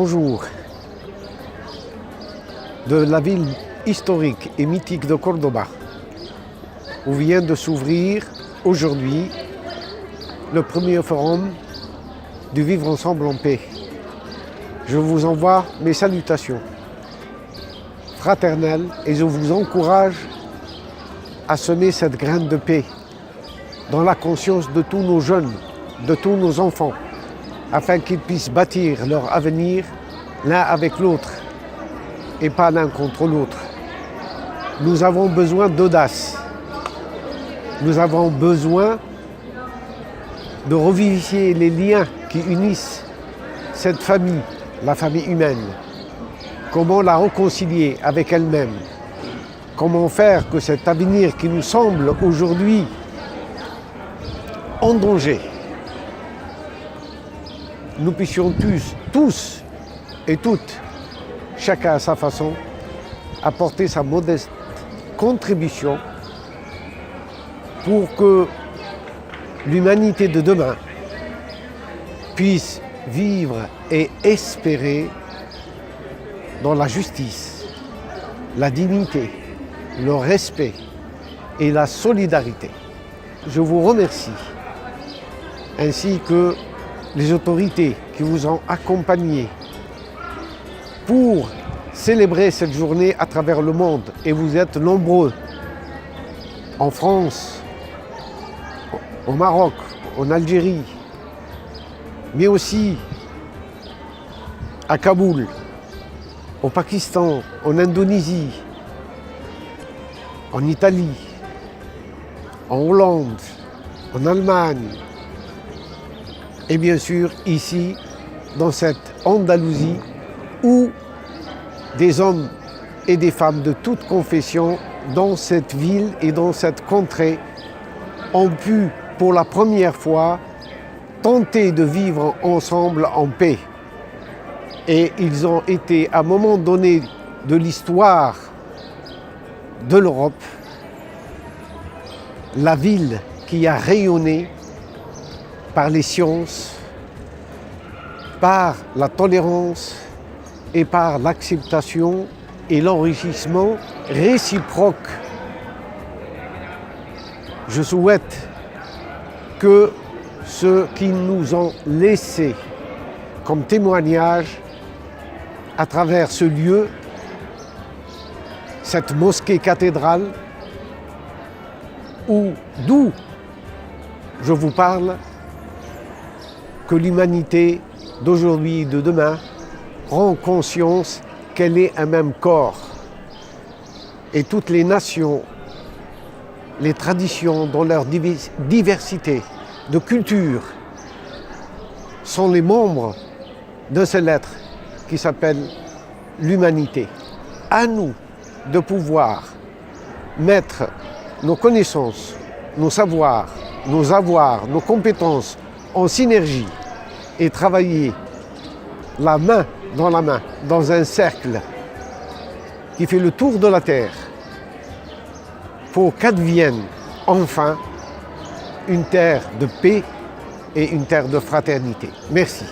Bonjour. De la ville historique et mythique de Cordoba, où vient de s'ouvrir aujourd'hui le premier forum du Vivre ensemble en paix. Je vous envoie mes salutations fraternelles et je vous encourage à semer cette graine de paix dans la conscience de tous nos jeunes, de tous nos enfants, afin qu'ils puissent bâtir leur avenir l'un avec l'autre et pas l'un contre l'autre. Nous avons besoin d'audace. Nous avons besoin de revivifier les liens qui unissent cette famille, la famille humaine. Comment la réconcilier avec elle-même? Comment faire que cet avenir qui nous semble aujourd'hui en danger, nous puissions tous et toutes, chacun à sa façon, apporter sa modeste contribution pour que l'humanité de demain puisse vivre et espérer dans la justice, la dignité, le respect et la solidarité. Je vous remercie, ainsi que les autorités qui vous ont accompagnés pour célébrer cette journée à travers le monde. Et vous êtes nombreux, en France, au Maroc, en Algérie, mais aussi à Kaboul, au Pakistan, en Indonésie, en Italie, en Hollande, en Allemagne, et bien sûr ici, dans cette Andalousie, où des hommes et des femmes de toute confession dans cette ville et dans cette contrée ont pu, pour la première fois, tenter de vivre ensemble en paix. Et ils ont été, à un moment donné de l'histoire de l'Europe, la ville qui a rayonné par les sciences, par la tolérance et par l'acceptation et l'enrichissement réciproque. Je souhaite que ceux qui nous ont laissé comme témoignage à travers ce lieu, cette mosquée cathédrale, d'où je vous parle, que l'humanité d'aujourd'hui et de demain prend conscience qu'elle est un même corps. Et toutes les nations, les traditions dans leur diversité de culture sont les membres d'un seul être qui s'appelle l'humanité. À nous de pouvoir mettre nos connaissances, nos savoirs, nos avoirs, nos compétences en synergie et travailler la main, dans un cercle qui fait le tour de la Terre pour qu'advienne enfin une terre de paix et une terre de fraternité. Merci.